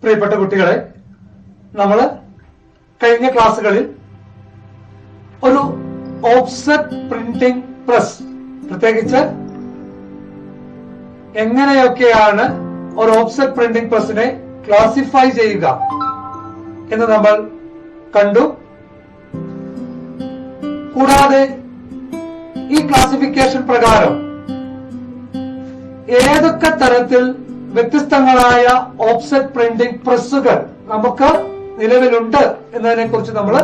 പ്രിയപ്പെട്ട കുട്ടികളെ, നമ്മൾ കഴിഞ്ഞ ക്ലാസ്സുകളിൽ ഒരു ഓഫ്സെറ്റ് പ്രിന്റിംഗ് പ്രസ്, പ്രത്യേകിച്ച് എങ്ങനെയൊക്കെയാണ് ഒരു ഓഫ്സെറ്റ് പ്രിന്റിംഗ് പ്രസിനെ ക്ലാസിഫൈ ചെയ്യുക എന്ന് നമ്മൾ കണ്ടു. കൂടാതെ ഈ ക്ലാസിഫിക്കേഷൻ പ്രകാരം ഏതൊക്കെ തരത്തിൽ വ്യത്യസ്തങ്ങളായ ഓഫ്സെറ്റ് പ്രിന്റിംഗ് പ്രസ്സുകൾ നമുക്ക് നിലവിലുണ്ട് എന്നതിനെ കുറിച്ച് നമ്മൾ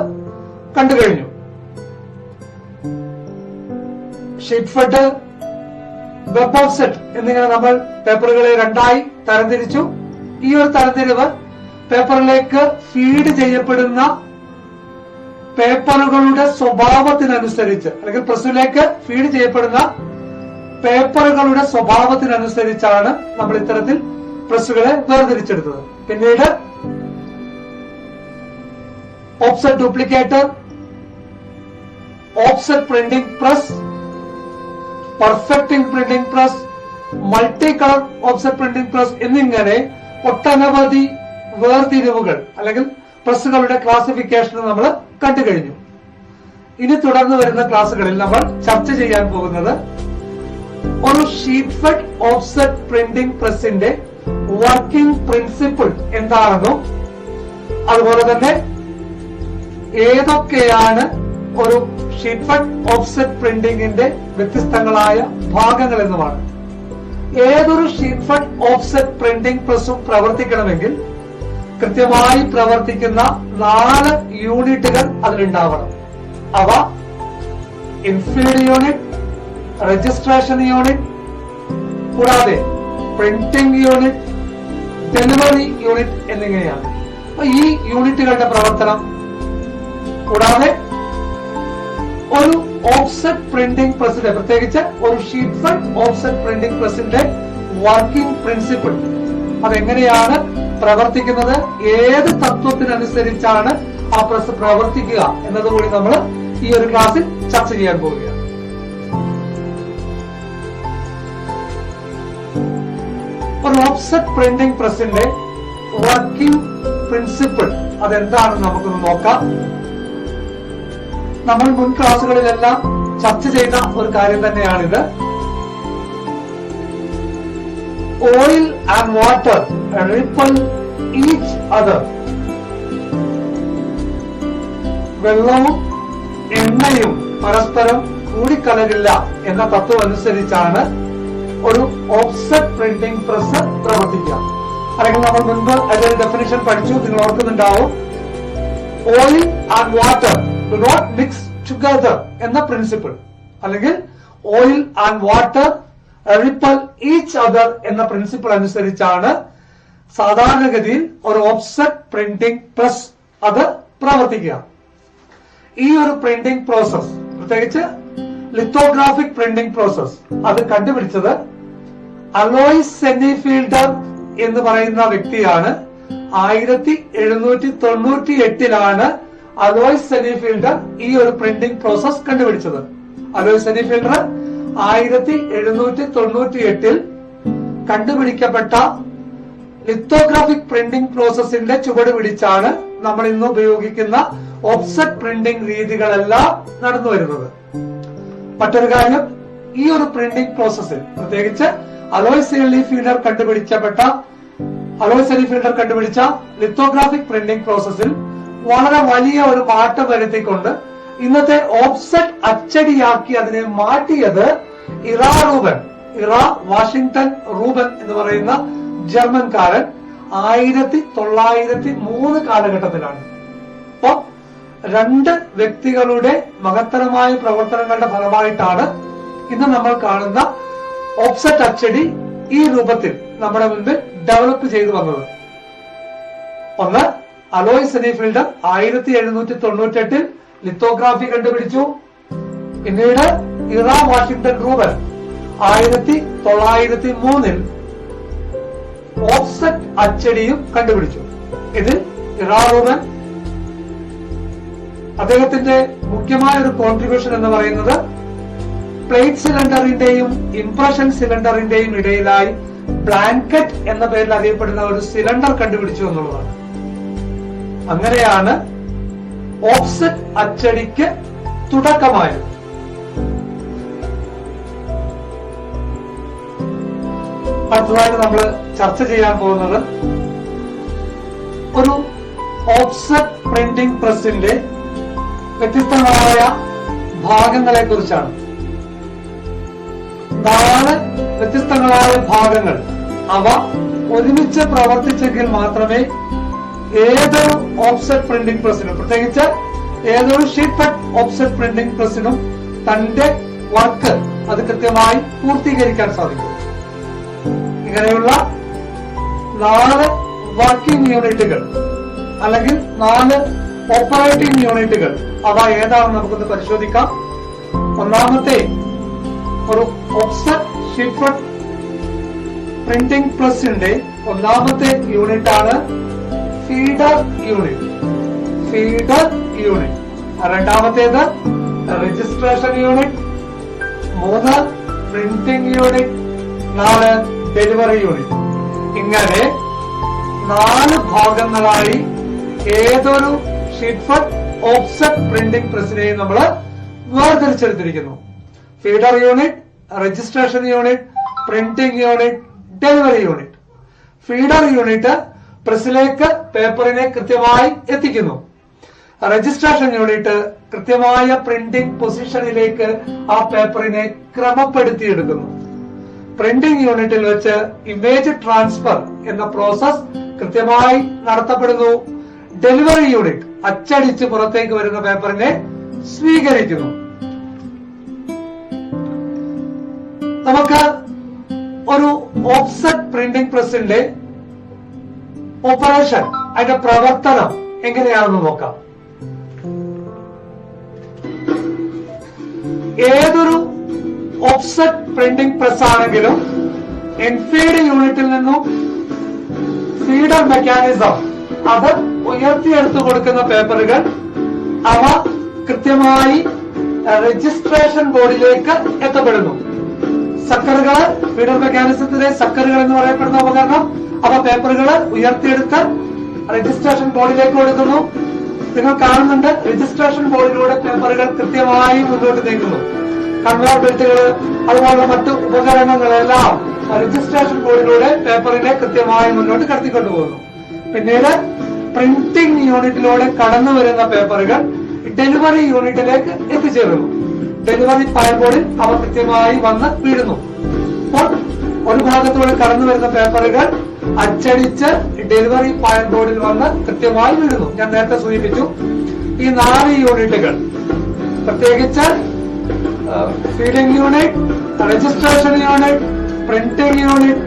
കണ്ടു കഴിഞ്ഞു. ഷീറ്റ് ഫെഡ്, വെബ് ഓഫ്സെറ്റ് എന്നിങ്ങനെ നമ്മൾ പേപ്പറുകളെ രണ്ടായി തരംതിരിച്ചു. ഈ ഒരു തരംതിരിവ് പേപ്പറിലേക്ക് ഫീഡ് ചെയ്യപ്പെടുന്ന പേപ്പറുകളുടെ സ്വഭാവത്തിനനുസരിച്ച്, അല്ലെങ്കിൽ പ്രസ്സിലേക്ക് ഫീഡ് ചെയ്യപ്പെടുന്ന പേപ്പറുകളുടെ സ്വഭാവത്തിനനുസരിച്ചാണ് നമ്മൾ ഇത്തരത്തിൽ പ്രസ്സുകളെ വേർതിരിച്ചെടുത്തത്. പിന്നീട് offset duplicator, offset printing press, perfecting printing press, multi colour offset printing press എന്നിങ്ങനെ ഒട്ടനവധി വേർതിരിവുകൾ അല്ലെങ്കിൽ പ്രസ്സുകളുടെ ക്ലാസിഫിക്കേഷൻ നമ്മൾ കണ്ടു കഴിഞ്ഞു. ഇനി തുടർന്ന് വരുന്ന ക്ലാസ്സുകളിൽ നമ്മൾ ചർച്ച ചെയ്യാൻ പോകുന്നത് ഒരു ഷീറ്റ് ഫെഡ് ഓഫ്സെറ്റ് പ്രിന്റിംഗ് പ്രസിന്റെ വർക്കിംഗ് പ്രിൻസിപ്പിൾ എന്താണെന്നും അതുപോലെ തന്നെ ഏതൊക്കെയാണ് ഒരു ഷീറ്റ് ഫെഡ് ഓഫ്സെറ്റ് പ്രിന്റിംഗിന്റെ വ്യത്യസ്തങ്ങളായ ഭാഗങ്ങൾ എന്നുമാണ്. ഏതൊരു ഷീറ്റ് ഫെഡ് ഓഫ്സെറ്റ് പ്രിന്റിംഗ് പ്രസ്സും പ്രവർത്തിക്കണമെങ്കിൽ കൃത്യമായി പ്രവർത്തിക്കുന്ന 4 യൂണിറ്റുകൾ അതിലുണ്ടാവണം. അവ ഇൻഫീഡ് യൂണിറ്റ്, രജിസ്ട്രേഷൻ യൂണിറ്റ്, കൂടാതെ പ്രിന്റിംഗ് യൂണിറ്റ്, ഡെലിവറി യൂണിറ്റ് എന്നിങ്ങനെയാണ്. ഈ യൂണിറ്റുകളുടെ പ്രവർത്തനം കൂടാതെ ഒരു ഓഫ്സെറ്റ് പ്രിന്റിംഗ് പ്രസിന്റെ, പ്രത്യേകിച്ച് ഒരു ഷീറ്റ് ഫെഡ് ഓഫ്സെറ്റ് പ്രിന്റിംഗ് പ്രസിന്റെ വർക്കിംഗ് പ്രിൻസിപ്പിൾ, അതെങ്ങനെയാണ് പ്രവർത്തിക്കുന്നത്, ഏത് തത്വത്തിനനുസരിച്ചാണ് ആ പ്രസ് പ്രവർത്തിക്കുക എന്നതുകൂടി നമ്മൾ ഈ ഒരു ക്ലാസ്സിൽ ചർച്ച ചെയ്യാൻ പോവുകയാണ്. ഒരു ഓഫ്സെറ്റ് പ്രിന്റിംഗ് പ്രസിന്റെ വർക്കിംഗ് പ്രിൻസിപ്പിൾ അതെന്താണെന്ന് നമുക്കൊന്ന് നോക്കാം. നമ്മൾ മുൻ ക്ലാസ്സുകളിലെല്ലാം ചർച്ച ചെയ്ത ഒരു കാര്യം തന്നെയാണിത്. Oil and water repel each other. വെള്ളവും എണ്ണയും പരസ്പരം കൂടിക്കലരില്ല എന്ന തത്വം അനുസരിച്ചാണ് ഒരു ഓഫ്സെറ്റ് പ്രിന്റിംഗ് പ്രസ് പ്രവർത്തിക്കുക. അല്ലെങ്കിൽ നമ്മൾ മുൻപ് അതിന്റെ ഡെഫിനിഷൻ പഠിച്ചു, നിങ്ങൾ ഓർക്കുന്നുണ്ടാവും. Oil and water do not mix together എന്ന പ്രിൻസിപ്പിൾ, അല്ലെങ്കിൽ oil and water repel each other എന്ന പ്രിൻസിപ്പിൾ അനുസരിച്ചാണ് സാധാരണഗതിയിൽ ഒരു ഓഫ്സെറ്റ് പ്രിന്റിംഗ് പ്രസ് അത് പ്രവർത്തിക്കുക. ഈ ഒരു പ്രിന്റിംഗ് പ്രോസസ്, പ്രത്യേകിച്ച് ലിത്തോഗ്രാഫിക് പ്രിന്റിംഗ് പ്രോസസ്, അത് കണ്ടുപിടിച്ചത് അലോയ്സ് സെന്നിഫീൽഡർ എന്ന് പറയുന്ന വ്യക്തിയാണ്. 1798 അലോയ്സ് സെന്നിഫീൽഡർ ഈ ഒരു പ്രിന്റിംഗ് പ്രോസസ് കണ്ടുപിടിച്ചത്. അലോയ്സ് സെന്നിഫീൽഡർ 1798 കണ്ടുപിടിക്കപ്പെട്ട ലിത്തോഗ്രാഫിക് പ്രിന്റിംഗ് പ്രോസസിന്റെ ചുവട് പിടിച്ചാണ് നമ്മൾ ഇന്ന് ഉപയോഗിക്കുന്ന ഓഫ്സെറ്റ് പ്രിന്റിംഗ് രീതികളെല്ലാം നടന്നു വരുന്നത്. മറ്റൊരു കാര്യം, ഈ ഒരു പ്രിന്റിംഗ് പ്രോസസ്സിൽ, പ്രത്യേകിച്ച് അലോയ്സ് സെന്നിഫീൽഡർ കണ്ടുപിടിച്ച ലിത്തോഗ്രാഫിക് പ്രിന്റിംഗ് പ്രോസസ്സിൽ വളരെ വലിയ ഒരു മാറ്റം വരുത്തിക്കൊണ്ട് ഇന്നത്തെ ഓഫ്സെറ്റ് അച്ചടിയാക്കി അതിനെ മാറ്റിയത് ഇറാ വാഷിംഗ്ടൺ റൂബൻ എന്ന് പറയുന്ന ജർമ്മൻകാരൻ 1903 കാലഘട്ടത്തിലാണ്. അപ്പൊ 2 വ്യക്തികളുടെ മഹത്തരമായ പ്രവർത്തനങ്ങളുടെ ഫലമായിട്ടാണ് ഇന്ന് നമ്മൾ കാണുന്ന ഓഫ്സെറ്റ് അച്ചടി ഈ രൂപത്തിൽ നമ്മുടെ മുൻപിൽ ഡെവലപ്പ് ചെയ്തു വന്നത്. ഒന്ന്, അലോയ്സ് സെന്നിഫീൽഡർ 1798 ലിത്തോഗ്രാഫി കണ്ടുപിടിച്ചു. പിന്നീട് ഇറാ വാഷിംഗ്ടൺ റൂബൻ 1903 ഓഫ്സെറ്റ് അച്ചടിയും കണ്ടുപിടിച്ചു. ഇതിൽ ഇറാ റൂബൻ അദ്ദേഹത്തിന്റെ മുഖ്യമായ ഒരു കോൺട്രിബ്യൂഷൻ എന്ന് പറയുന്നത് പ്ലേറ്റ് സിലിണ്ടറിന്റെയും ഇംപ്രഷൻ സിലിണ്ടറിന്റെയും ഇടയിലായി ബ്ലാങ്കറ്റ് എന്ന പേരിൽ അറിയപ്പെടുന്ന ഒരു സിലിണ്ടർ കണ്ടുപിടിച്ചു എന്നുള്ളതാണ്. അങ്ങനെയാണ് ഓഫ്സെറ്റ് അച്ചടിക്ക് തുടക്കമായത്. അടുത്തതായിട്ട് നമ്മൾ ചർച്ച ചെയ്യാൻ പോകുന്നത് ഒരു ഓഫ്സെറ്റ് പ്രിന്റിംഗ് പ്രസിന്റെ വ്യത്യസ്തമായ ഭാഗങ്ങളെ കുറിച്ചാണ്. 4 വ്യത്യസ്തങ്ങളായ ഭാഗങ്ങൾ. അവ ഒരുമിച്ച് പ്രവർത്തിച്ചെങ്കിൽ മാത്രമേ ഏതൊരു ഓഫ്സെറ്റ് പ്രിന്റിംഗ് പ്രസിനും, പ്രത്യേകിച്ച് ഏതൊരു ഷീറ്റ് ഫെഡ് ഓഫ്സെറ്റ് പ്രിന്റിംഗ് പ്രസിനും തന്റെ വർക്ക് അത് കൃത്യമായി പൂർത്തീകരിക്കാൻ സാധിക്കും. ഇങ്ങനെയുള്ള 4 വർക്കിംഗ് യൂണിറ്റുകൾ അല്ലെങ്കിൽ 4 ഓപ്പറേറ്റിംഗ് യൂണിറ്റുകൾ, അവ ഏതാണെന്ന് നമുക്കൊന്ന് പരിശോധിക്കാം. ഒന്നാമത്തെ ഒരു ഓഫ്സെറ്റ് ഷീറ്റ് ഫെഡ് പ്രിന്റിംഗ് പ്രസിന്റെ ഒന്നാമത്തെ യൂണിറ്റ് ആണ് ഫീഡർ യൂണിറ്റ്. Feeder unit. രണ്ടാമത്തേത് registration unit. 3 printing unit. 4 delivery unit. ഇങ്ങനെ 4 ഭാഗങ്ങളായി ഏതൊരു ഷീറ്റ് ഫെഡ് ഓഫ്സെറ്റ് പ്രിന്റിംഗ് പ്രസിനെയും നമ്മൾ വേർതിരിച്ചെടുത്തിരിക്കുന്നു. Feeder unit, registration unit, printing unit, delivery unit. Feeder unit പ്രസിലേക്ക് പേപ്പറിനെ കൃത്യമായി എത്തിക്കുന്നു. രജിസ്ട്രേഷൻ യൂണിറ്റ് കൃത്യമായ പ്രിന്റിംഗ് പൊസിഷനിലേക്ക് ആ പേപ്പറിനെ ക്രമപ്പെടുത്തിയെടുക്കുന്നു. പ്രിന്റിംഗ് യൂണിറ്റിൽ വെച്ച് ഇമേജ് ട്രാൻസ്ഫർ എന്ന പ്രോസസ് കൃത്യമായി നടത്തപ്പെടുന്നു. ഡെലിവറി യൂണിറ്റ് അച്ചടിച്ച് പുറത്തേക്ക് വരുന്ന പേപ്പറിനെ സ്വീകരിക്കുന്നു. നമുക്ക് ഒരു ഓഫ്സെറ്റ് പ്രിന്റിംഗ് പ്രസിന്റെ ഓപ്പറേഷൻ, അതിന്റെ പ്രവർത്തനം എങ്ങനെയാണെന്ന് നോക്കാം. ഏതൊരു ഓഫ്സെറ്റ് പ്രിന്റിംഗ് പ്രസ് ആണെങ്കിലും എൻഫീഡ് യൂണിറ്റിൽ നിന്നും ഫീഡർ മെക്കാനിസം അത് ഉയർത്തിയെടുത്തു കൊടുക്കുന്ന പേപ്പറുകൾ അവ കൃത്യമായി രജിസ്ട്രേഷൻ ബോർഡിലേക്ക് എത്തപ്പെടുന്നു. സക്കറുകൾ, ഫീഡർ മെക്കാനിസത്തിലെ സക്കറുകൾ എന്ന് പറയപ്പെടുന്ന ഉപകരണം, അവ പേപ്പറുകൾ ഉയർത്തിയെടുത്ത് രജിസ്ട്രേഷൻ ബോർഡിലേക്ക് കൊടുക്കുന്നു. നിങ്ങൾ കാണുന്നുണ്ട്, രജിസ്ട്രേഷൻ ബോർഡിലൂടെ പേപ്പറുകൾ കൃത്യമായി മുന്നോട്ട് നീങ്ങുന്നു. കൺവെയർ ബെൽറ്റുകൾ അതുപോലുള്ള മറ്റു ഉപകരണങ്ങളെല്ലാം രജിസ്ട്രേഷൻ ബോർഡിലൂടെ പേപ്പറിനെ കൃത്യമായി മുന്നോട്ട് കടത്തിക്കൊണ്ടുപോകുന്നു. പിന്നീട് പ്രിന്റിംഗ് യൂണിറ്റിലൂടെ കടന്നു വരുന്ന പേപ്പറുകൾ ഡെലിവറി യൂണിറ്റിലേക്ക് എത്തിച്ചേരുന്നു. ഡെലിവറി ഫയൽ ബോർഡിൽ അവ കൃത്യമായി വന്ന് വീഴുന്നു. അപ്പോൾ ഒരു ഭാഗത്തൂടെ കടന്നു വരുന്ന പേപ്പറുകൾ അച്ചടിച്ച് ഡെലിവറി ഫയൽ ബോർഡിൽ വന്ന് കൃത്യമായി വീഴുന്നു. ഞാൻ നേരത്തെ സൂചിപ്പിച്ചു, ഈ 4 യൂണിറ്റുകൾ, പ്രത്യേകിച്ച് feeding unit, registration unit, printing unit,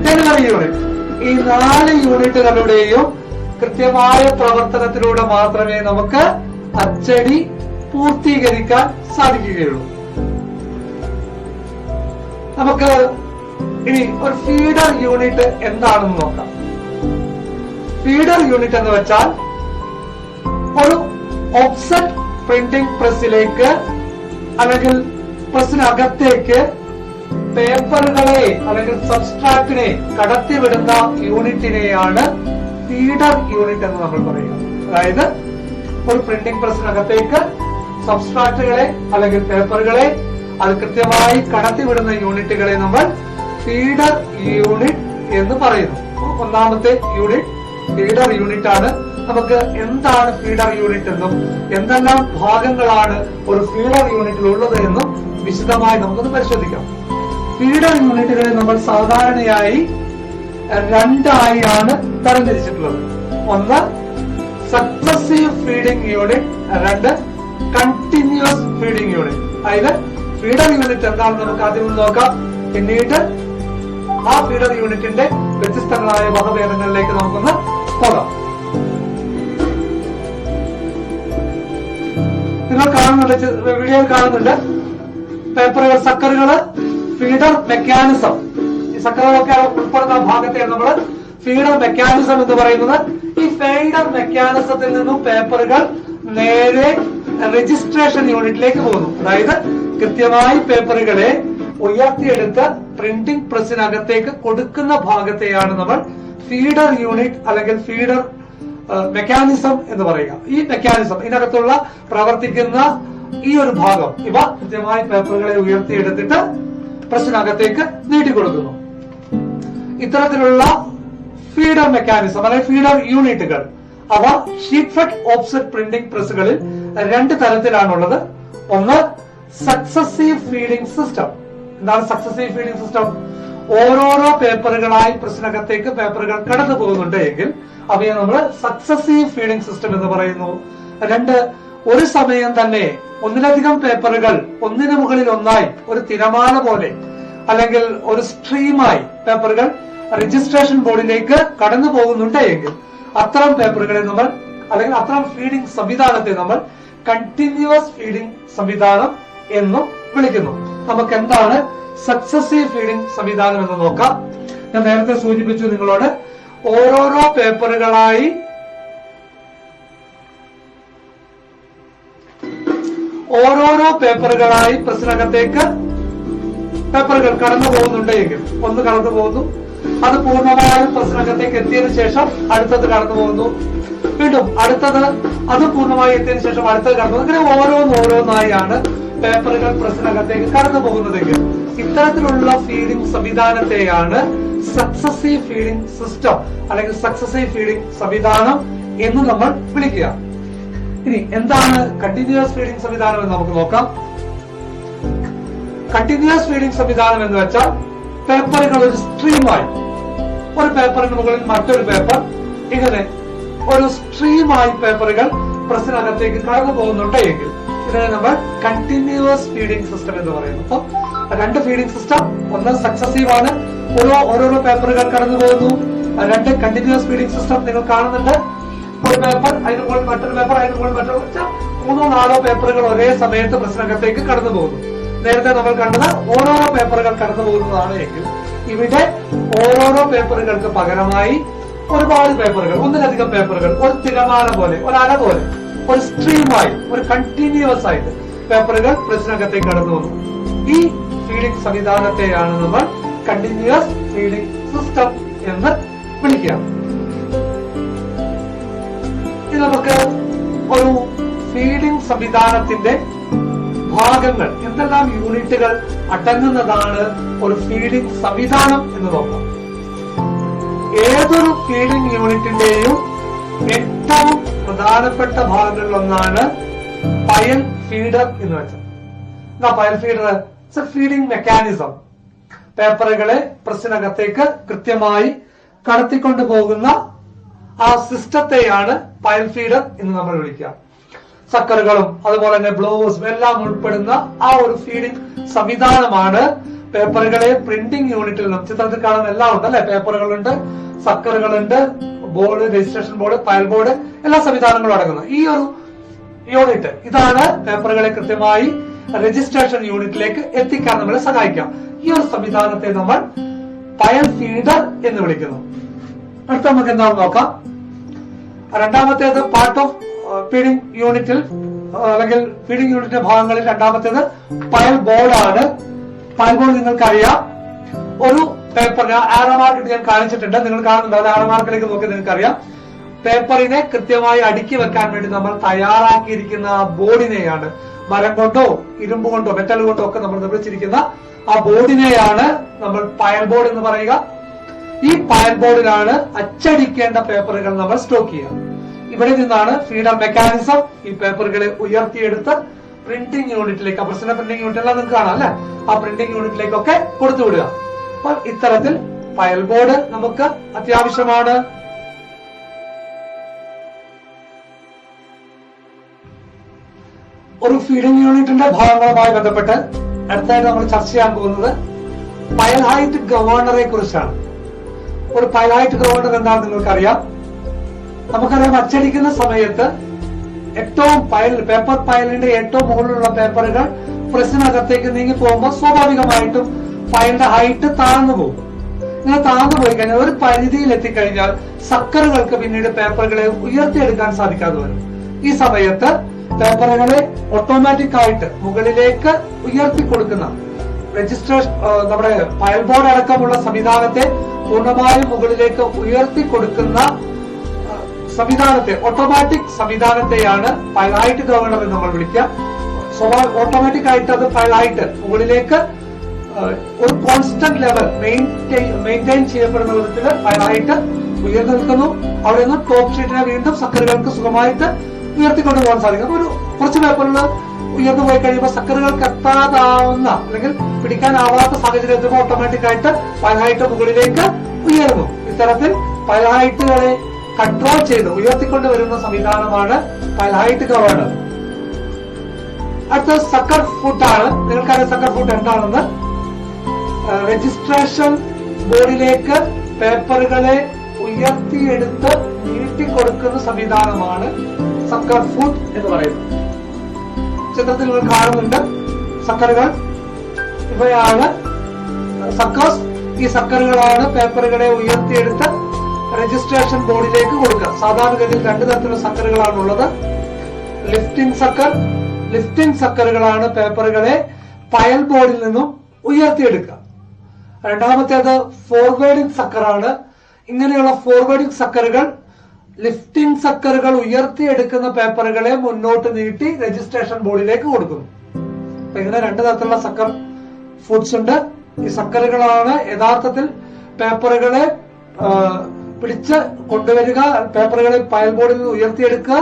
delivery unit, ഈ 4 യൂണിറ്റുകളുടെയും കൃത്യമായ പ്രവർത്തനത്തിലൂടെ മാത്രമേ നമുക്ക് അച്ചടി പൂർത്തീകരിക്കാൻ സാധിക്കുകയുള്ളൂ. നമുക്ക് ഇനി ഒരു ഫീഡർ യൂണിറ്റ് എന്താണെന്ന് നോക്കാം. ഫീഡർ യൂണിറ്റ് എന്ന് വെച്ചാൽ ഒരു ഓഫ്സെറ്റ് പ്രിന്റിംഗ് പ്രസിലേക്ക് അല്ലെങ്കിൽ പ്രസിനകത്തേക്ക് പേപ്പറുകളെ അല്ലെങ്കിൽ സബ്സ്ട്രാക്റ്റിനെ കടത്തിവിടുന്ന യൂണിറ്റിനെയാണ് ഫീഡർ യൂണിറ്റ് എന്ന് നമ്മൾ പറയുന്നത്. അതായത് ഒരു പ്രിന്റിംഗ് പ്രസിനകത്തേക്ക് സബ്സ്ട്രാക്റ്റുകളെ അല്ലെങ്കിൽ പേപ്പറുകളെ അത് കൃത്യമായി കടത്തിവിടുന്ന യൂണിറ്റുകളെ നമ്മൾ ഫീഡർ യൂണിറ്റ് എന്ന് പറയുന്നു. ഒന്നാമത്തെ യൂണിറ്റ് ഫീഡർ യൂണിറ്റ് ആണ്. നമുക്ക് എന്താണ് ഫീഡർ യൂണിറ്റ് എന്നും എന്തെല്ലാം ഭാഗങ്ങളാണ് ഒരു ഫീഡർ യൂണിറ്റിൽ ഉള്ളത് എന്നും വിശദമായി നമുക്കൊന്ന് പരിശോധിക്കാം. ഫീഡർ യൂണിറ്റുകളെ നമ്മൾ സാധാരണയായി 2 ആയാണ് തരംതിരിച്ചിട്ടുള്ളത്. ഒന്ന് successive feeding unit, 2 continuous feeding unit. അതായത് ഫീഡർ യൂണിറ്റ് എന്താണെന്ന് നമുക്ക് ആദ്യം നോക്കാം. പിന്നീട് ആ ഫീഡർ യൂണിറ്റിന്റെ വ്യത്യസ്തങ്ങളായ വകഭേദങ്ങളിലേക്ക് നമുക്കൊന്ന് പോകാം. നിങ്ങൾ കാണുന്നുണ്ട്, വീഡിയോയിൽ കാണുന്നുണ്ട് പേപ്പറുകൾ, സക്കറുകള്, ഫീഡർ മെക്കാനിസം. ഈ സക്കറുകളൊക്കെ ഉൾപ്പെടുന്ന ഭാഗത്തെയാണ് നമ്മൾ ഫീഡർ മെക്കാനിസം എന്ന് പറയുന്നത്. ഈ ഫീഡർ മെക്കാനിസത്തിൽ നിന്നും പേപ്പറുകൾ നേരെ രജിസ്ട്രേഷൻ യൂണിറ്റിലേക്ക് പോകുന്നു. അതായത് കൃത്യമായി പേപ്പറുകളെ ഉയർത്തിയെടുത്ത് പ്രിന്റിംഗ് പ്രസ്സിനകത്തേക്ക് കൊടുക്കുന്ന ഭാഗത്തെയാണ് നമ്മൾ ഫീഡർ യൂണിറ്റ് അല്ലെങ്കിൽ ഫീഡർ മെക്കാനിസം എന്ന് പറയുക. ഈ മെക്കാനിസം, ഇതിനകത്തുള്ള പ്രവർത്തിക്കുന്ന ഈ ഒരു ഭാഗം, ഇവ കൃത്യമായി പേപ്പറുകളെ ഉയർത്തിയെടുത്തിട്ട് പ്രസ്സിനകത്തേക്ക് നീട്ടിക്കൊടുക്കുന്നു. ഇത്തരത്തിലുള്ള ഫീഡർ മെക്കാനിസം അല്ലെങ്കിൽ ഫീഡർ യൂണിറ്റുകൾ അവ ഷീറ്റ് ഫെഡ് ഓഫ്സെറ്റ് പ്രിന്റിംഗ് പ്രസ്സുകളിൽ രണ്ട് തരത്തിലാണുള്ളത്. ഒന്ന് സക്സസീവ് ഫീഡിംഗ് സിസ്റ്റം. എന്താണ് സക്സസീവ് ഫീഡിംഗ് സിസ്റ്റം? ഓരോരോ പേപ്പറുകളായി പ്രസ്സിനകത്തേക്ക് പേപ്പറുകൾ കടന്നു പോകുന്നുണ്ട് എങ്കിൽ അവയെ നമ്മൾ സക്സസീവ് ഫീഡിംഗ് സിസ്റ്റം എന്ന് പറയുന്നു. രണ്ട്, ഒരു സമയം തന്നെ ഒന്നിലധികം പേപ്പറുകൾ ഒന്നിനു മുകളിൽ ഒന്നായി ഒരു തിരമാല പോലെ അല്ലെങ്കിൽ ഒരു സ്ട്രീമായി പേപ്പറുകൾ രജിസ്ട്രേഷൻ ബോർഡിലേക്ക് കടന്നു പോകുന്നുണ്ട് എങ്കിൽ അത്തരം പേപ്പറുകളെ നമ്മൾ അല്ലെങ്കിൽ അത്തരം ഫീഡിംഗ് സംവിധാനത്തെ നമ്മൾ കണ്ടിന്യൂസ് ഫീഡിംഗ് സംവിധാനം എന്നും വിളിക്കുന്നു. നമുക്ക് എന്താണ് സക്സസീവ് ഫീഡിംഗ് സംവിധാനം എന്ന് നോക്കാം. ഞാൻ നേരത്തെ സൂചിപ്പിച്ചു നിങ്ങളോട്, ഓരോരോ പേപ്പറുകളായി പ്രസ്സിനകത്തേക്ക് പേപ്പറുകൾ കടന്നു പോകുന്നുണ്ട് എങ്കിൽ ഒന്ന് കടന്നു പോകുന്നു, അത് പൂർണ്ണമായും പ്രസ്സിനകത്തേക്ക് എത്തിയതിനു ശേഷം അടുത്തത് കടന്നു പോകുന്നു, വീണ്ടും അടുത്തത് അത് പൂർണ്ണമായി എത്തിയതിനു ശേഷം അടുത്തത് കടന്നു, അങ്ങനെ ഓരോന്നായാണ് പേപ്പറുകൾ പ്രസ്സിനകത്തേക്ക് കടന്നു പോകുന്നതെങ്കിൽ ഇത്തരത്തിലുള്ള ഫീഡിംഗ് സംവിധാനത്തെയാണ് സക്സസീവ് ഫീഡിംഗ് സിസ്റ്റം അല്ലെങ്കിൽ സക്സസീവ് ഫീഡിംഗ് സംവിധാനം എന്ന് നമ്മൾ വിളിക്കുക. ഇനി എന്താണ് കണ്ടിന്യൂസ് ഫീഡിംഗ് സംവിധാനം എന്ന് നമുക്ക് നോക്കാം. കണ്ടിന്യൂസ് ഫീഡിംഗ് സംവിധാനം എന്ന് വെച്ചാൽ പേപ്പറുകൾ ഒരു സ്ട്രീമായി, ഒരു പേപ്പറിന് മുകളിൽ മറ്റൊരു പേപ്പർ, ഇങ്ങനെ ഒരു സ്ട്രീമായി പേപ്പറുകൾ പ്രസ്സിനകത്തേക്ക് കടന്നു പോകുന്നുണ്ട് എങ്കിൽ ഇതിനെ നമ്മൾ കണ്ടിന്യൂസ് ഫീഡിംഗ് സിസ്റ്റം എന്ന് പറയുന്നു. അപ്പൊ രണ്ട് ഫീഡിംഗ് സിസ്റ്റം, ഒന്ന് സക്സസീവ് ആണ്, ഓരോരോ പേപ്പറുകൾ കടന്നു പോകുന്നു. രണ്ട് കണ്ടിന്യൂസ് ഫീഡിംഗ് സിസ്റ്റം നിങ്ങൾ കാണുന്നുണ്ട്. ഒരു പേപ്പർ, അതിന് മുകളിൽ മറ്റൊരു പേപ്പർ, അതിന് മുകളിൽ മറ്റൊരു, 3-4 പേപ്പറുകൾ ഒരേ സമയത്ത് പ്രസ്സിനകത്തേക്ക് കടന്നു പോകുന്നു. നേരത്തെ നമ്മൾ കണ്ടത് ഓരോരോ പേപ്പറുകൾ കടന്നു പോകുന്നതാണ് എങ്കിൽ ഇവിടെ ഓരോരോ പേപ്പറുകൾക്ക് പകരമായി ഒരുപാട് പേപ്പറുകൾ, ഒന്നിലധികം പേപ്പറുകൾ ഒരു തിരമാല പോലെ, ഒരു അല പോലെ, ഒരു സ്ട്രീമായി, ഒരു കണ്ടിന്യൂസ് ആയിട്ട് പേപ്പറുകൾ പ്രസ്സിനകത്തേക്ക് കടന്നു പോകുന്നു. ഈ ഫീഡിംഗ് സംവിധാനത്തെയാണ് നമ്മൾ കണ്ടിന്യൂസ് ഫീഡിംഗ് സിസ്റ്റം എന്ന് വിളിക്കുക. ഇനി നമുക്ക് ഒരു ഫീഡിംഗ് സംവിധാനത്തിന്റെ ഭാഗങ്ങൾ, എന്തെല്ലാം യൂണിറ്റുകൾ അടങ്ങുന്നതാണ് ഒരു ഫീഡിംഗ് സംവിധാനം എന്ന് നോക്കാം. ഏതൊരു ഫീഡിംഗ് യൂണിറ്റിന്റെയും ഏറ്റവും പ്രധാനപ്പെട്ട ഭാഗങ്ങളിലൊന്നാണ് പയൽ ഫീഡർ എന്ന് വെച്ചാൽ. എന്താ പയൽ ഫീഡർ? Feeding mechanism. പേപ്പറുകളെ പ്രസ്സിനകത്തേക്ക് കൃത്യമായി കടത്തിക്കൊണ്ടു പോകുന്ന ആ സിസ്റ്റത്തെയാണ് പയൽ ഫീഡർ എന്ന് നമ്മൾ വിളിക്കുക. സക്കറുകളും അതുപോലെ തന്നെ ബ്ലോവേഴ്സും എല്ലാം ഉൾപ്പെടുന്ന ആ ഒരു ഫീഡിംഗ് സംവിധാനമാണ് പേപ്പറുകളെ പ്രിന്റിംഗ് യൂണിറ്റിൽ നിന്നും, ചിത്രത്തിൽ കാണുന്ന എല്ലാം ഉണ്ട് അല്ലെ, പേപ്പറുകളുണ്ട്, സക്കറുകളുണ്ട്, board, registration board, pile board, എല്ലാ സംവിധാനങ്ങളും അടങ്ങുന്ന ഈ ഒരു യൂണിറ്റ്, ഇതാണ് പേപ്പറുകളെ കൃത്യമായി രജിസ്ട്രേഷൻ യൂണിറ്റിലേക്ക് എത്തിക്കാൻ നമ്മളെ സഹായിക്കാം. ഈ ഒരു സംവിധാനത്തെ നമ്മൾ പയൽ ഫീഡർ എന്ന് വിളിക്കുന്നു. അടുത്ത നമുക്ക് എന്താണെന്ന് നോക്കാം. രണ്ടാമത്തേത് പാർട്ട് ഓഫ് ഫീഡിംഗ് യൂണിറ്റിൽ അല്ലെങ്കിൽ ഫീഡിംഗ് യൂണിറ്റിന്റെ ഭാഗങ്ങളിൽ രണ്ടാമത്തേത് പയൽ ബോർഡാണ്. പയൽ ബോർഡ് നിങ്ങൾക്കറിയാം, ഒരു പേപ്പർ ആരോ മാർക്ക് ഞാൻ കാണിച്ചിട്ടുണ്ട്, നിങ്ങൾ കാണുന്നുണ്ടോ? ആരോ മാർക്കിലേക്ക് നോക്കി നിങ്ങൾക്കറിയാം, പേപ്പറിനെ കൃത്യമായി അടുക്കി വെക്കാൻ വേണ്ടി നമ്മൾ തയ്യാറാക്കിയിരിക്കുന്ന ആ ബോർഡിനെയാണ്, മരം കൊണ്ടോ ഇരുമ്പ് കൊണ്ടോ മെറ്റൽ കൊണ്ടോ ഒക്കെ നമ്മൾ നിർമ്മിച്ചിരിക്കുന്ന ആ ബോർഡിനെയാണ് നമ്മൾ പയൽ ബോർഡ് എന്ന് പറയുക. ഈ പയൽ ബോർഡിലാണ് അച്ചടിക്കേണ്ട പേപ്പറുകൾ നമ്മൾ സ്റ്റോക്ക് ചെയ്യുക. ഇവിടെ നിന്നാണ് ഫീഡർ മെക്കാനിസം ഈ പേപ്പറുകളെ ഉയർത്തിയെടുത്ത് പ്രിന്റിംഗ് യൂണിറ്റിലേക്ക്, പ്രശ്ന പ്രിന്റിംഗ് യൂണിറ്റ് എല്ലാം നിങ്ങൾക്ക് കാണാം അല്ലെ, ആ പ്രിന്റിംഗ് യൂണിറ്റിലേക്കൊക്കെ കൊടുത്തുവിടുക. അപ്പൊ ഇത്തരത്തിൽ പയൽ ബോർഡ് നമുക്ക് അത്യാവശ്യമാണ്. ഒരു ഫീഡിംഗ് യൂണിറ്റിന്റെ ഭാഗങ്ങളുമായി ബന്ധപ്പെട്ട് അടുത്തായിട്ട് നമ്മൾ ചർച്ച ചെയ്യാൻ പോകുന്നത് പയൽ ഹൈറ്റ് ഗവർണറെ കുറിച്ചാണ്. ഒരു പയൽ ഹൈറ്റ് ഗവർണർ എന്താണെന്ന് നിങ്ങൾക്കറിയാം. നമുക്കറിയാം, അച്ചടിക്കുന്ന സമയത്ത് ഏറ്റവും പേപ്പർ പയലിന്റെ ഏറ്റവും മുകളിലുള്ള പേപ്പറുകൾ പ്രസ്സിനകത്തേക്ക് നീങ്ങി പോകുമ്പോൾ സ്വാഭാവികമായിട്ടും പയലിന്റെ ഹൈറ്റ് താഴ്ന്നു പോകും. ഇങ്ങനെ താഴ്ന്നു പോയി കഴിഞ്ഞാൽ ഒരു പരിധിയിൽ എത്തിക്കഴിഞ്ഞാൽ സക്കറുകൾക്ക് പിന്നീട് പേപ്പറുകളെ ഉയർത്തിയെടുക്കാൻ സാധിക്കാതെ വരും. ഈ സമയത്ത് പേപ്പറുകളെ ഓട്ടോമാറ്റിക് ആയിട്ട് മുകളിലേക്ക് ഉയർത്തി കൊടുക്കുന്ന രജിസ്ട്രേഷൻ നമ്മുടെ ഫയൽ ബോർഡ് അടക്കമുള്ള സംവിധാനത്തെ പൂർണ്ണമായും മുകളിലേക്ക് ഉയർത്തി കൊടുക്കുന്ന സംവിധാനത്തെ, ഓട്ടോമാറ്റിക് സംവിധാനത്തെയാണ് ഫയൽ ഹൈറ്റ് ഗവർണർ എന്ന് നമ്മൾ വിളിക്കുക. ഓട്ടോമാറ്റിക് ആയിട്ട് അത് ഫയൽ ഹൈറ്റ് മുകളിലേക്ക് ഒരു കോൺസ്റ്റന്റ് ലെവൽ മെയിൻറ്റെയിൻ ചെയ്യപ്പെടുന്ന വിധത്തിൽ ഫയൽ ഹൈറ്റ് ഉയർന്നു നിൽക്കുന്നു. അവിടെ നിന്ന് ടോപ്പ് ഷീറ്റിനെ വീണ്ടും സക്കറുകൾക്ക് സുഖമായിട്ട് ഉയർത്തിക്കൊണ്ടു പോകാൻ സാധിക്കും. ഒരു കുറച്ച് പേപ്പറിൽ ഉയർന്നു പോയി കഴിയുമ്പോൾ സക്കറുകൾക്ക് എത്താതാവുന്ന അല്ലെങ്കിൽ പിടിക്കാനാവാത്ത സാഹചര്യത്തിൽ ഓട്ടോമാറ്റിക് ആയിട്ട് ഫയൽ ഹൈറ്റ് മുകളിലേക്ക് ഉയരുന്നു. ഇത്തരത്തിൽ ഫയൽ ഹൈറ്റുകളെ കൺട്രോൾ ചെയ്ത് ഉയർത്തിക്കൊണ്ട് വരുന്ന സംവിധാനമാണ് ഫയൽ ഹൈറ്റ് ഗവർണർ. അടുത്ത സക്കർ ഫുട്ടാണ്. നിങ്ങൾക്കറിയാം സക്കർ ഫുട്ട് എന്താണെന്ന്. രജിസ്ട്രേഷൻ ബോർഡിലേക്ക് പേപ്പറുകളെ ഉയർത്തിയെടുത്ത് നീട്ടിക്കൊടുക്കുന്ന സംവിധാനമാണ് സക്കർ ഫുട്ട് എന്ന് പറയുന്നത്. ചിത്രത്തിൽ നിങ്ങൾ കാണുന്നുണ്ട് സക്കറുകൾ. ഇവയാണ് സക്കേഴ്സ്. ഈ സക്കറുകളാണ് പേപ്പറുകളെ ഉയർത്തിയെടുത്ത് രജിസ്ട്രേഷൻ ബോർഡിലേക്ക് കൊടുക്കുക. സാധാരണഗതിയിൽ രണ്ടു തരത്തിലുള്ള സക്കറുകളാണ് ഉള്ളത്. Lifting sucker. ലിഫ്റ്റിംഗ് സക്കറുകളാണ് പേപ്പറുകളെ ഫയൽ ബോർഡിൽ നിന്നും ഉയർത്തിയെടുക്കുക. രണ്ടാമത്തേത് ഫോർവേഡിംഗ് സക്കറാണ്. ഇങ്ങനെയുള്ള ഫോർവേഡിംഗ് സക്കറുകൾ ലിഫ്റ്റിംഗ് സക്കറുകൾ ഉയർത്തിയെടുക്കുന്ന പേപ്പറുകളെ മുന്നോട്ട് നീട്ടി രജിസ്ട്രേഷൻ ബോർഡിലേക്ക് കൊടുക്കുന്നു. അപ്പൊ ഇങ്ങനെ രണ്ടു തരത്തിലുള്ള സക്കർ ഫുഡ്സ് ഉണ്ട്. ഈ സക്കറുകളാണ് യഥാർത്ഥത്തിൽ പേപ്പറുകളെ പിടിച്ച് കൊണ്ടുവരിക, പേപ്പറുകളെ ഫയൽ ബോർഡിൽ നിന്ന് ഉയർത്തിയെടുക്കുക.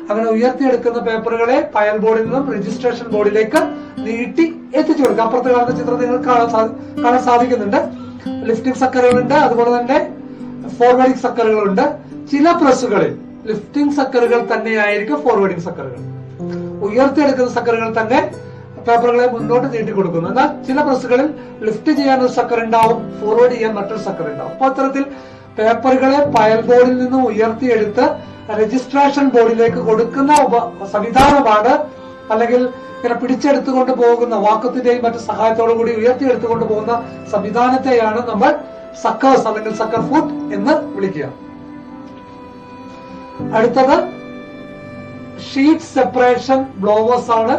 അങ്ങനെ ഉയർത്തിയെടുക്കുന്ന പേപ്പറുകളെ ഫയൽ ബോർഡിൽ നിന്നും രജിസ്ട്രേഷൻ ബോർഡിലേക്ക് നീട്ടി എത്തിച്ചു കൊടുക്കുക. അപ്പുറത്ത് കാണുന്ന ചിത്രം നിങ്ങൾക്ക് കാണാൻ സാധിക്കുന്നുണ്ട്. ലിഫ്റ്റിംഗ് സക്കറുകളുണ്ട്, അതുപോലെ തന്നെ ഫോർവേഡിംഗ് സക്കറുകളുണ്ട്. ചില പ്രസ്സുകളിൽ ലിഫ്റ്റിംഗ് സക്കറുകൾ തന്നെയായിരിക്കും ഫോർവേഡിംഗ് സക്കറുകൾ. ഉയർത്തിയെടുക്കുന്ന സക്കറുകൾ തന്നെ പേപ്പറുകളെ മുന്നോട്ട് നീട്ടിക്കൊടുക്കുന്നു. എന്നാൽ ചില പ്രസ്സുകളിൽ ലിഫ്റ്റ് ചെയ്യാൻ ഒരു സക്കർ ഉണ്ടാവും, ഫോർവേഡ് ചെയ്യാൻ മറ്റൊരു സക്കർ ഉണ്ടാവും. അപ്പോൾ അത്തരത്തിൽ പേപ്പറുകളെ ഫയൽ ബോർഡിൽ നിന്നും ഉയർത്തിയെടുത്ത് രജിസ്ട്രേഷൻ ബോർഡിലേക്ക് കൊടുക്കുന്ന സംവിധാനമാണ്, അല്ലെങ്കിൽ ഇങ്ങനെ പിടിച്ചെടുത്തുകൊണ്ട് പോകുന്ന വാക്കത്തിന്റെയും മറ്റു സഹായത്തോടു കൂടി ഉയർത്തിയെടുത്തുകൊണ്ട് പോകുന്ന സംവിധാനത്തെയാണ് നമ്മൾ സക്കേഴ്സ് അല്ലെങ്കിൽ സക്കർ ഫുട്ട് എന്ന് വിളിക്കുക. അടുത്തത് ഷീറ്റ് സെപ്പറേഷൻ ബ്ലോവേഴ്സ് ആണ്.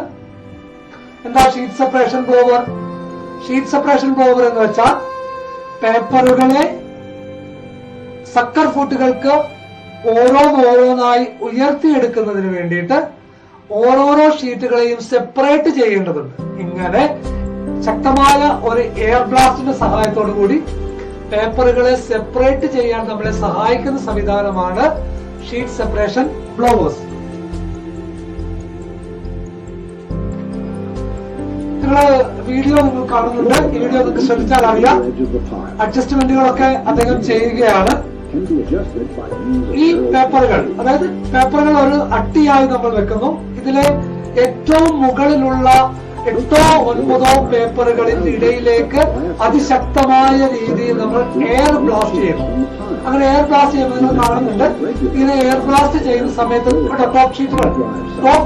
എന്താ sheet separation blower? Sheet separation blower എന്ന് വെച്ചാൽ പേപ്പറുകളെ സക്കർ ഫുട്ടുകൾക്ക് ഓരോന്നായി ഉയർത്തിയെടുക്കുന്നതിന് വേണ്ടിയിട്ട് ഓരോരോ ഷീറ്റുകളെയും സെപ്പറേറ്റ് ചെയ്യേണ്ടതുണ്ട്. ഇങ്ങനെ ശക്തമായ ഒരു എയർ ബ്ലാസ്റ്റിന്റെ സഹായത്തോടു കൂടി പേപ്പറുകളെ സെപ്പറേറ്റ് ചെയ്യാൻ നമ്മളെ സഹായിക്കുന്ന സംവിധാനമാണ് ഷീറ്റ് സെപ്പറേഷൻ ബ്ലോവേഴ്സ്. വീഡിയോ നിങ്ങൾ കാണുന്നുണ്ട്. ഈ വീഡിയോ നിങ്ങൾക്ക് ശ്രദ്ധിച്ചാൽ അറിയാം, അഡ്ജസ്റ്റ്മെന്റുകളൊക്കെ അദ്ദേഹം ചെയ്യുകയാണ്. ഈ പേപ്പറുകൾ, അതായത് പേപ്പറുകൾ ഒരു അട്ടിയായി നമ്മൾ വെക്കുന്നു. ഇതിലെ ഏറ്റവും മുകളിലുള്ള 8ഓ 9ഓ പേപ്പറുകളിൽ ഇടയിലേക്ക് അതിശക്തമായ രീതിയിൽ നമ്മൾ എയർ ബ്ലാസ്റ്റ് ചെയ്യുന്നു. അങ്ങനെ എയർ ബ്ലാസ്റ്റ് ചെയ്യുമ്പോൾ നിങ്ങൾ കാണുന്നുണ്ട്. ഇങ്ങനെ എയർ ബ്ലാസ്റ്റ് ചെയ്യുന്ന സമയത്ത് ടോപ്പ്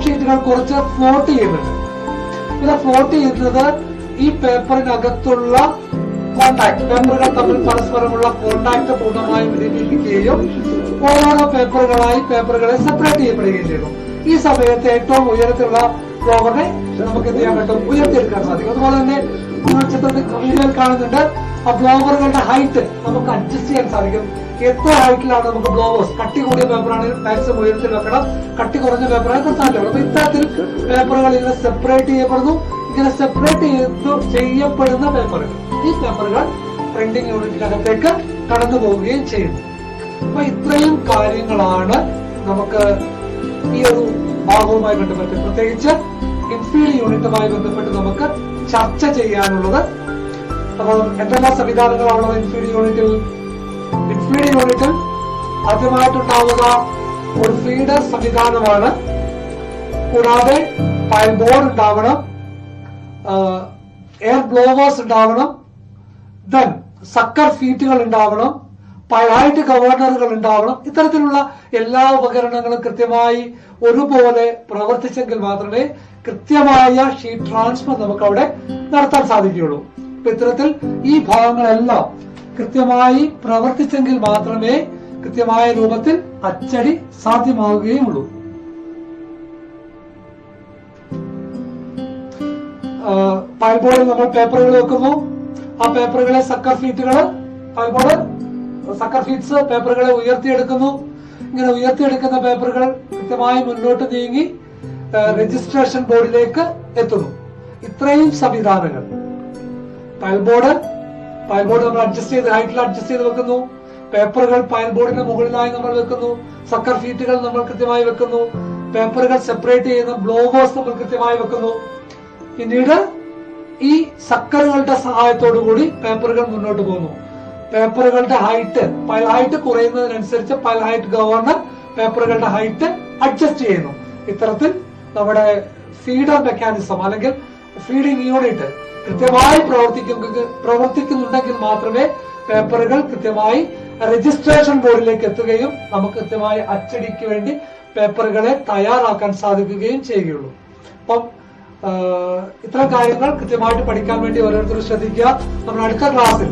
ഷീറ്റുകൾ കുറച്ച് ഫ്ലോട്ട് ചെയ്യുന്നുണ്ട്. ഇത് ഫ്ലോട്ട് ചെയ്യുന്നത് ഈ പേപ്പറിനകത്തുള്ള കോണ്ടാക്ട്, പേപ്പറുകൾ തമ്മിൽ പരസ്പരമുള്ള കോണ്ടാക്ട് പൂർണ്ണമായും വിനിയോഗിക്കുകയും ഓരോരോ പേപ്പറുകളായി പേപ്പറുകളെ സെപ്പറേറ്റ് ചെയ്യപ്പെടുകയും ചെയ്യുന്നു. ഈ സമയത്ത് ഏറ്റവും ഉയരത്തിലുള്ള ബ്ലോവറിനെ നമുക്ക് എന്ത് ചെയ്യാൻ പറ്റും? ഉയർത്തിയെടുക്കാൻ സാധിക്കും. അതുപോലെ തന്നെ ചിത്രത്തിൽ വീഡിയോയിൽ കാണുന്നുണ്ട്, ആ ബ്ലോവറുകളുടെ ഹൈറ്റ് നമുക്ക് അഡ്ജസ്റ്റ് ചെയ്യാൻ സാധിക്കും. എത്ര ഹൈറ്റിലാണ് നമുക്ക് ബ്ലോവേഴ്സ്, കട്ടി കൂടിയ പേപ്പറാണെങ്കിൽ മാക്സിമം ഉയരത്തിൽ വെക്കണം, കട്ടി കുറഞ്ഞ പേപ്പറാണ് നിർത്താൻ. അപ്പൊ ഇത്തരത്തിൽ പേപ്പറുകൾ ഇങ്ങനെ സെപ്പറേറ്റ് ചെയ്യപ്പെടുന്നു. ഇങ്ങനെ സെപ്പറേറ്റ് ചെയ്യപ്പെടുന്ന പേപ്പറുകൾ, ഈ പേപ്പറുകൾ പ്രിന്റിംഗ് യൂണിറ്റിനകത്തേക്ക് കടന്നു പോവുകയും ചെയ്യുന്നു. അപ്പൊ ഇത്രയും കാര്യങ്ങളാണ് നമുക്ക് ഈ ഒരു ഭാഗവുമായി ബന്ധപ്പെട്ട്, പ്രത്യേകിച്ച് ഇൻഫീഡ് യൂണിറ്റുമായി ബന്ധപ്പെട്ട് നമുക്ക് ചർച്ച ചെയ്യാനുള്ളത്. അപ്പോൾ എന്തെല്ലാം സംവിധാനങ്ങളാണുള്ളത് ഇൻഫീഡ് യൂണിറ്റിൽ? ഇൻഫീഡ് യൂണിറ്റിൽ ആദ്യമായിട്ടുണ്ടാവുക ഒരു ഫീഡർ സംവിധാനമാണ്. കൂടാതെ ഫയൽ ബോർഡ് ഉണ്ടാവണം, എയർ ബ്ലോവേഴ്സ് ഉണ്ടാവണം, ദെൻ സക്കർ ഫീറ്റുകൾ ഉണ്ടാവണം, ഫയൽ ഗവർണറുകൾ ഉണ്ടാവണം. ഇത്തരത്തിലുള്ള എല്ലാ ഉപകരണങ്ങളും കൃത്യമായി ഒരുപോലെ പ്രവർത്തിച്ചെങ്കിൽ മാത്രമേ കൃത്യമായ ഷീറ്റ് ട്രാൻസ്ഫർ നമുക്ക് അവിടെ നടത്താൻ സാധിക്കുകയുള്ളൂ. അപ്പൊ ഇത്തരത്തിൽ ഈ ഭാഗങ്ങളെല്ലാം കൃത്യമായി പ്രവർത്തിച്ചെങ്കിൽ മാത്രമേ കൃത്യമായ രൂപത്തിൽ അച്ചടി സാധ്യമാവുകയുള്ളൂ. പൈൽ ബോർഡിൽ നമ്മൾ പേപ്പറുകൾ വെക്കുന്നു. ആ പേപ്പറുകളെ സക്കർ ഫീറ്റ്സ് പേപ്പറുകളെ ഉയർത്തിയെടുക്കുന്നു. ഇങ്ങനെ ഉയർത്തിയെടുക്കുന്ന പേപ്പറുകൾ കൃത്യമായി മുന്നോട്ട് നീങ്ങി രജിസ്ട്രേഷൻ ബോർഡിലേക്ക് എത്തുന്നു. ഇത്രയും സംവിധാനങ്ങൾ പൈൽ ബോർഡ് നമ്മൾ അഡ്ജസ്റ്റ് ചെയ്ത് ഹൈറ്റിൽ അഡ്ജസ്റ്റ് ചെയ്ത് വെക്കുന്നു. പേപ്പറുകൾ പൈൽ ബോർഡിന് മുകളിലായി നമ്മൾ വെക്കുന്നു. സക്കർ ഫീറ്റുകൾ നമ്മൾ കൃത്യമായി വെക്കുന്നു. പേപ്പറുകൾ സെപ്പറേറ്റ് ചെയ്യുന്ന ബ്ലോവേഴ്സ് നമ്മൾ കൃത്യമായി വെക്കുന്നു. പിന്നീട് ഈ സക്കറുകളുടെ സഹായത്തോടുകൂടി പേപ്പറുകൾ മുന്നോട്ട് പോകുന്നു. പേപ്പറുകളുടെ ഹൈറ്റ് പൈൽ ഹൈറ്റ് കുറയുന്നതിനനുസരിച്ച് പൈൽ ഹൈറ്റ് ഗവർണർ പേപ്പറുകളുടെ ഹൈറ്റ് അഡ്ജസ്റ്റ് ചെയ്യുന്നു. ഇത്തരത്തിൽ നമ്മുടെ ഫീഡർ മെക്കാനിസം അല്ലെങ്കിൽ ഫീഡിംഗ് യൂണിറ്റ് കൃത്യമായി പ്രവർത്തിക്കുന്നുണ്ടെങ്കിൽ മാത്രമേ പേപ്പറുകൾ കൃത്യമായി രജിസ്ട്രേഷൻ ബോർഡിലേക്ക് എത്തുകയും നമുക്ക് കൃത്യമായി അച്ചടിക്ക് വേണ്ടി പേപ്പറുകളെ തയ്യാറാക്കാൻ സാധിക്കുകയും ചെയ്യുകയുള്ളൂ. അപ്പം ഇത്തരം കാര്യങ്ങൾ കൃത്യമായിട്ട് പഠിക്കാൻ വേണ്ടി ഓരോരുത്തരും ശ്രദ്ധിക്കുക. നമ്മൾ അടുത്ത ക്ലാസ്സിൽ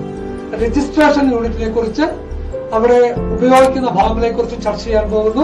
രജിസ്ട്രേഷൻ യൂണിറ്റിനെ കുറിച്ച് അവിടെ ഉപയോഗിക്കുന്ന ഭാഗങ്ങളെ കുറിച്ച് ചർച്ച ചെയ്യാൻ പോകുന്നു.